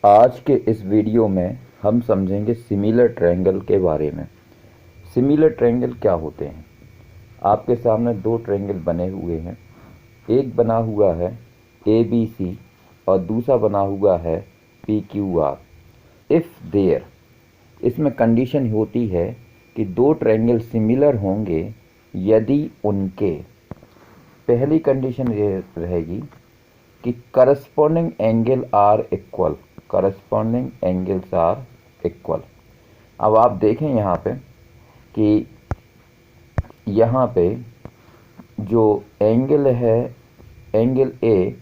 आज के इस वीडियो में हम समझेंगे सिमिलर ट्रायंगल के बारे में। सिमिलर ट्रायंगल क्या होते हैं? आपके सामने दो ट्रायंगल बने हुए हैं। एक बना हुआ है ABC और दूसरा बना हुआ है PQR। इफ़ देयर, इसमें कंडीशन होती है कि दो ट्रायंगल सिमिलर होंगे यदि उनके, पहली कंडीशन ये रहेगी कि corresponding angle are equal. Corresponding angles are equal. अब आप देखें यहाँ पे कि यहाँ पे जो एंगल है, एंगल ए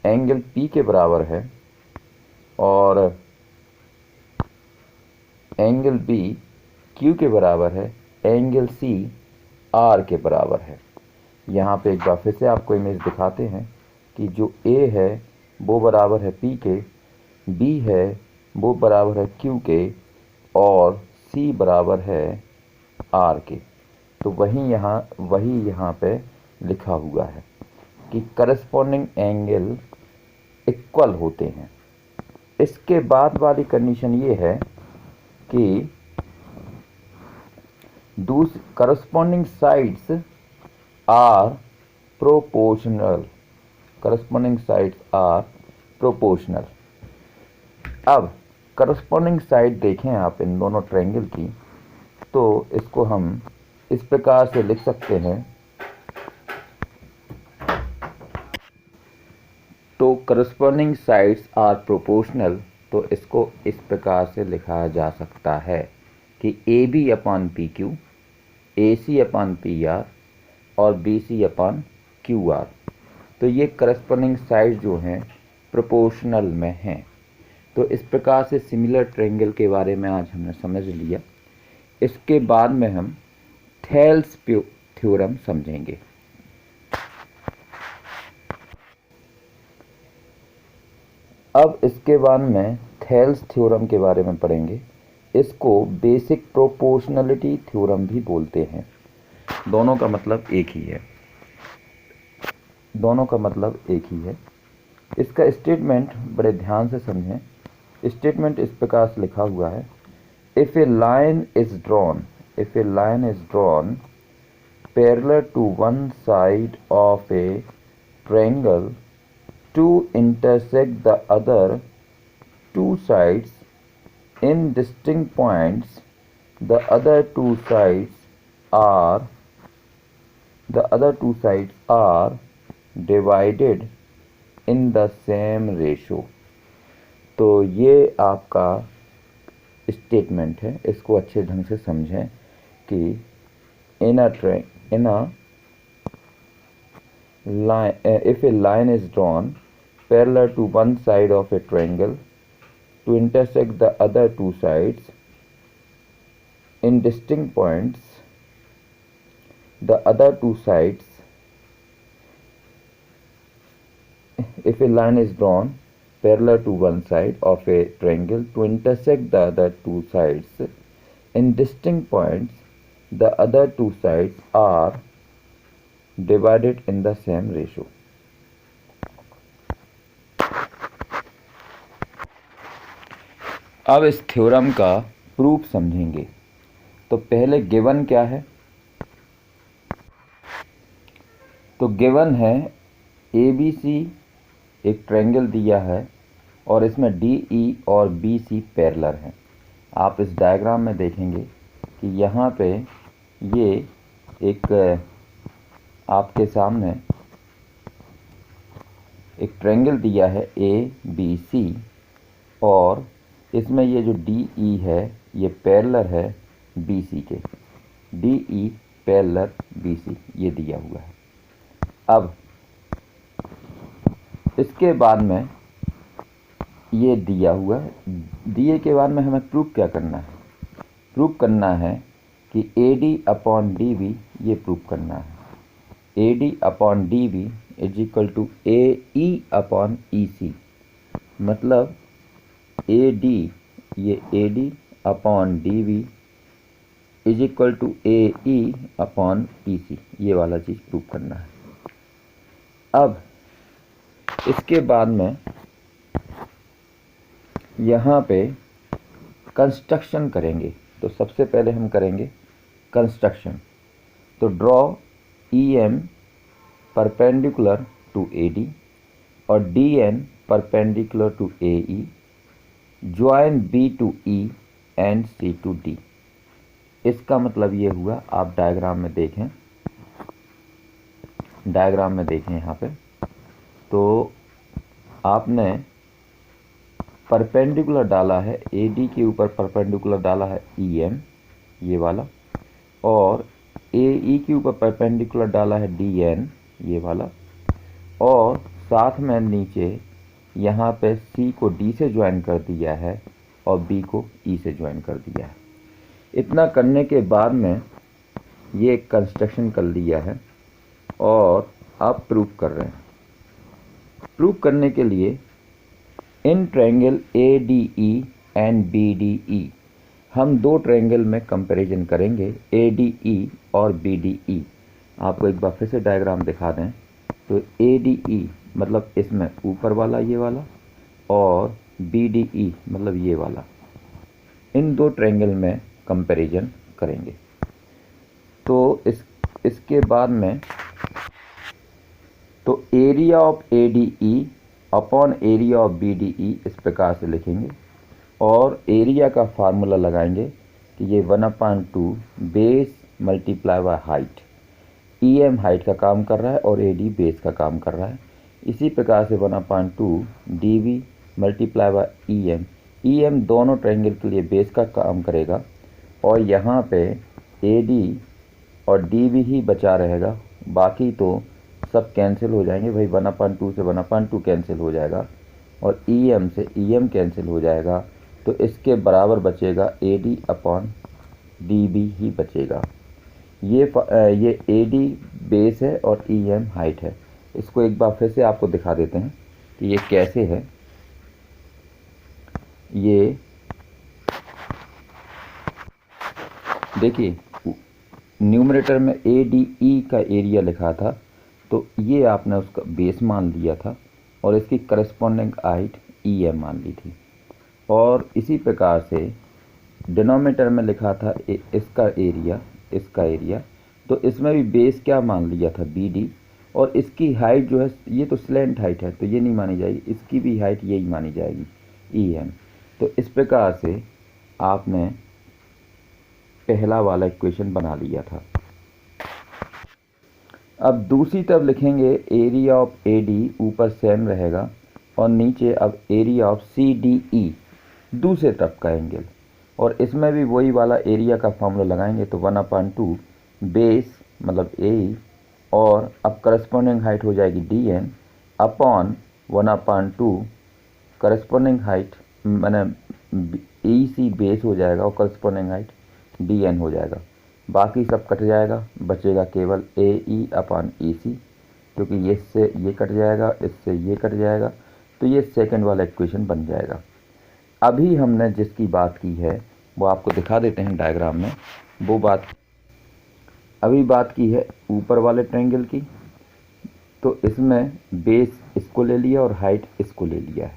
एंगल पी के बराबर है और एंगल बी क्यू के बराबर है, एंगल सी आर के बराबर है। यहाँ पे एक बार फिर से आपको इमेज दिखाते हैं कि जो ए है वो बराबर है पी के, बी है वो बराबर है क्यू के और सी बराबर है आर के। तो वही यहाँ पे लिखा हुआ है कि करस्पॉन्डिंग एंगल इक्वल होते हैं। इसके बाद वाली कंडीशन ये है कि corresponding sides are proportional. Corresponding sides are proportional. अब करस्पॉन्डिंग साइड देखें आप इन दोनों ट्रायंगल की, तो इसको हम इस प्रकार से लिख सकते हैं। तो करस्पॉन्डिंग साइड्स आर प्रोपोर्शनल, तो इसको इस प्रकार से लिखा जा सकता है कि AB upon PQ, AC upon PR और BC अपॉन QR। तो ये करस्पॉन्डिंग साइड जो हैं प्रोपोर्शनल में हैं। तो इस प्रकार से सिमिलर ट्रायंगल के बारे में आज हमने समझ लिया। इसके बाद में हम थेल्स थ्योरम समझेंगे। अब इसके बाद में थेल्स थ्योरम के बारे में पढ़ेंगे। इसको बेसिक प्रोपोर्शनलिटी थ्योरम भी बोलते हैं। दोनों का मतलब एक ही है। दोनों का मतलब एक ही है। इसका स्टेटमेंट बड़े ध्यान से समझें। स्टेटमेंट इस प्रकार से लिखा हुआ है, if A line is drawn, if A line is drawn parallel to one side of a triangle to intersect the other two sides in distinct points, the other two sides are divided in the same ratio। तो ये आपका statement है। इसको अच्छे ढंग से समझें कि in a line, if a line is drawn parallel to one side of a triangle to intersect the other two sides in distinct points, the other two sides, if a line is drawn parallel to one side of a triangle to intersect the other two sides in distinct points, the other two sides are divided in the same ratio। अब इस theorem का proof समझेंगे। तो पहले given क्या है? तो given है ABC एक ट्रायंगल दिया है और इसमें DE और BC पैरेलल हैं। आप इस डायग्राम में देखेंगे कि यहाँ पे ये एक आपके सामने एक ट्रायंगल दिया है ABC और इसमें ये जो DE है ये पैरेलल है BC के। DE पैरेलल BC ये दिया हुआ है। अब इसके बाद में ये दिया हुआ है, दिए के बाद में हमें प्रूफ क्या करना है? प्रूफ करना है कि AD अपॉन DB, ये प्रूफ करना है। AD upon DB is equal to AE upon EC। मतलब AD, ये AD upon DB is equal to AE upon EC, ये वाला चीज़ प्रूफ करना है। अब इसके बाद में यहाँ पे कंस्ट्रक्शन करेंगे। तो सबसे पहले हम करेंगे कंस्ट्रक्शन। तो draw EM perpendicular to AD और DN perpendicular to AE, join B to E and C to D। इसका मतलब ये हुआ, आप डायग्राम में देखें, यहाँ पे तो आपने परपेंडिकुलर डाला है, AD के ऊपर परपेंडिकुलर डाला है EM ये वाला, और AE के ऊपर परपेंडिकुलर डाला है DN ये वाला, और साथ में नीचे यहाँ पे C को D से ज्वाइन कर दिया है और B को E से ज्वाइन कर दिया है। इतना करने के बाद में ये कंस्ट्रक्शन कर लिया है और आप प्रूव कर रहे हैं। प्रूव करने के लिए in triangle ADE and BDE हम दो ट्रायंगल में कंपैरिजन करेंगे, ADE और BDE। आपको एक बार फिर से डायग्राम दिखा दें तो ADE मतलब इसमें ऊपर वाला ये वाला, और BDE मतलब ये वाला, इन दो ट्रायंगल में कंपैरिजन करेंगे। तो इसके बाद में तो area of ADE upon area of BDE इस प्रकार से लिखेंगे, और एरिया का फार्मूला लगाएंगे कि ये 1/2 base multiply by height. EM height का काम कर रहा है और AD बेस का काम कर रहा है। इसी प्रकार से 1/2 DB मल्टीप्लाई बाय EM दोनों ट्रायंगल के लिए बेस का काम करेगा, और यहाँ पे AD और DB ही बचा रहेगा, बाकी तो सब कैंसिल हो जाएंगे भाई। 1/2 से 1/2 कैंसिल हो जाएगा और EM से EM कैंसिल हो जाएगा, तो इसके बराबर बचेगा AD अपॉन DB ही बचेगा। ये AD बेस है और EM हाइट है। इसको एक बार फिर से आपको दिखा देते हैं कि ये कैसे है। ये देखिए, न्यूमरेटर में ADE का एरिया लिखा था, तो ये आपने उसका बेस मान लिया था और इसकी करस्पॉन्डिंग हाइट EM मान ली थी। और इसी प्रकार से डिनोमिनेटर में लिखा था इसका एरिया, तो इसमें भी बेस क्या मान लिया था BD, और इसकी हाइट जो है ये तो स्लैंट हाइट है तो ये नहीं मानी जाएगी, इसकी भी हाइट यही मानी जाएगी EM। तो इस प्रकार से आपने पहला वाला इक्वेशन बना लिया था। अब दूसरी तरफ लिखेंगे एरिया ऑफ AD, ऊपर सेम रहेगा और नीचे अब एरिया ऑफ CDE दूसरे तरफ का एंगल, और इसमें भी वही वाला एरिया का फॉर्मूला लगाएंगे। तो 1/2 बेस मतलब AE, और अब करस्पॉन्डिंग हाइट हो जाएगी DN अपॉन 1/2 करस्पॉन्डिंग हाइट मैंने EC बेस हो जाएगा और करस्पॉन्डिंग हाइट DN हो जाएगा। बाकी सब कट जाएगा, बचेगा केवल AE अपॉन EC, क्योंकि ये इससे ये कट जाएगा, इससे ये कट जाएगा, तो ये सेकंड वाला इक्वेशन बन जाएगा। अभी हमने जिसकी बात की है वो आपको दिखा देते हैं डायग्राम में। वो बात अभी बात की है ऊपर वाले ट्रायंगल की, तो इसमें बेस इसको ले लिया और हाइट इसको ले लिया है,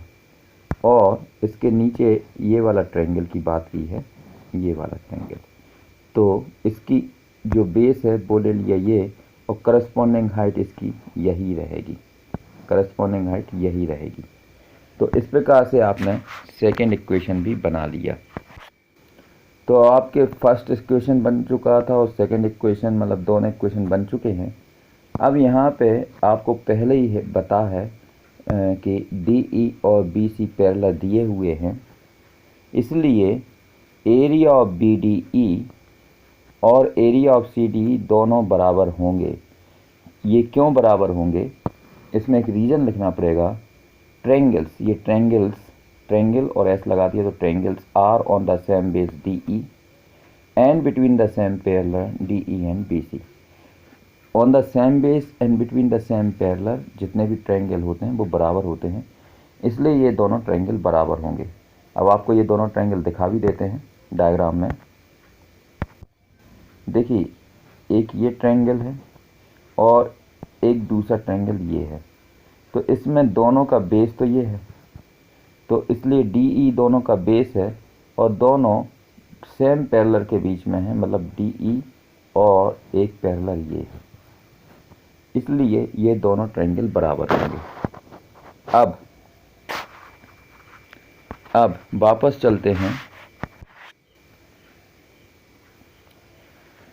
और इसके नीचे ये वाला ट्रायंगल की बात की है, ये वाला ट्रायंगल, तो इसकी जो बेस है वो ले लिया ये, और करस्पॉन्डिंग हाइट इसकी यही रहेगी, करस्पॉन्डिंग हाइट यही रहेगी। तो इस प्रकार से आपने सेकंड इक्वेशन भी बना लिया। तो आपके फर्स्ट इक्वेशन बन चुका था और सेकंड इक्वेशन मतलब दोनों इक्वेशन बन चुके हैं। अब यहाँ पे आपको पहले ही बता है कि DE और BC पैरेलल दिए हुए हैं, इसलिए एरिया ऑफ BDE और एरिया ऑफ CDE दोनों बराबर होंगे। ये क्यों बराबर होंगे, इसमें एक रीज़न लिखना पड़ेगा। ट्रायंगल्स, ये ट्रायंगल और S लगा दिया, तो triangles are on the same base DE and between the same parallel DE and BC। On the same base and between the same parallel जितने भी ट्रायंगल होते हैं वो बराबर होते हैं, इसलिए ये दोनों ट्रायंगल बराबर होंगे। अब आपको ये दोनों ट्रायंगल दिखा भी देते हैं डायग्राम में। देखिए, एक ये ट्रायंगल है और एक दूसरा ट्रायंगल ये है, तो इसमें दोनों का बेस तो ये है, तो इसलिए डी ई दोनों का बेस है और दोनों सेम पैरेलल के बीच में है, मतलब डी ई और एक पैरेलल ये है, इसलिए ये दोनों ट्रायंगल बराबर होंगे। अब वापस चलते हैं।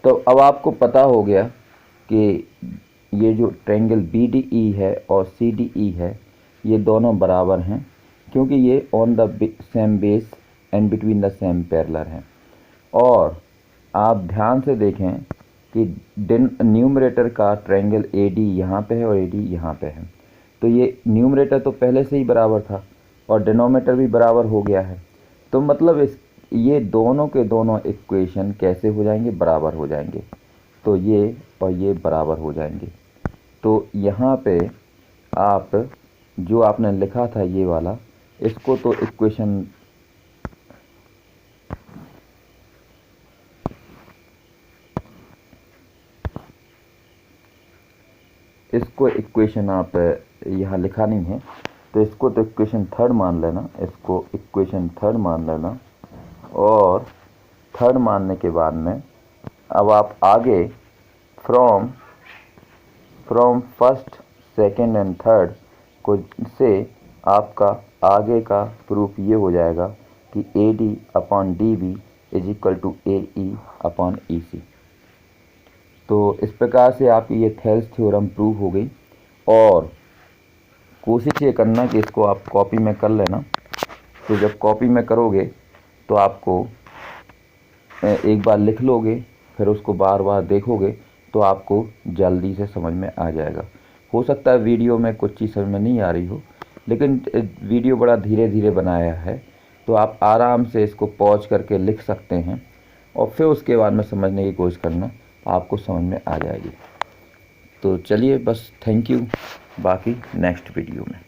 तो अब आपको पता हो गया कि ये जो ट्रायंगल बी डी ई है और सी डी ई है ये दोनों बराबर हैं, क्योंकि ये on the same base and between the same parallel हैं। और आप ध्यान से देखें कि न्यूमरेटर का ट्रायंगल ए डी यहाँ पे है और ए डी यहाँ पे है, तो ये न्यूमरेटर तो पहले से ही बराबर था और डिनोमिनेटर भी बराबर हो गया है। तो मतलब ये दोनों के दोनों इक्वेशन कैसे हो जाएंगे, बराबर हो जाएंगे। तो ये और ये बराबर हो जाएंगे। तो यहाँ पे आप जो आपने लिखा था ये वाला, इसको तो इक्वेशन आप यहाँ लिखा नहीं है, तो इसको तो इक्वेशन थर्ड मान लेना, इसको इक्वेशन थर्ड मान लेना। और थर्ड मानने के बाद में अब आप आगे from first second and third को से आपका आगे का प्रूफ ये हो जाएगा कि a d upon d b is equal to a e upon e c. तो इस प्रकार से आपकी ये थेल्स थ्योरम प्रूव हो गई। और कोशिश ये करना कि इसको आप कॉपी में कर लेना। तो जब कॉपी में करोगे तो आपको एक बार लिख लोगे, फिर उसको बार बार देखोगे तो आपको जल्दी से समझ में आ जाएगा। हो सकता है वीडियो में कुछ चीज़ समझ में नहीं आ रही हो, लेकिन वीडियो बड़ा धीरे धीरे बनाया है, तो आप आराम से इसको पॉज करके लिख सकते हैं और फिर उसके बाद में समझने की कोशिश करना, आपको समझ में आ जाएगी। तो चलिए बस, थैंक यू, बाकी नेक्स्ट वीडियो में।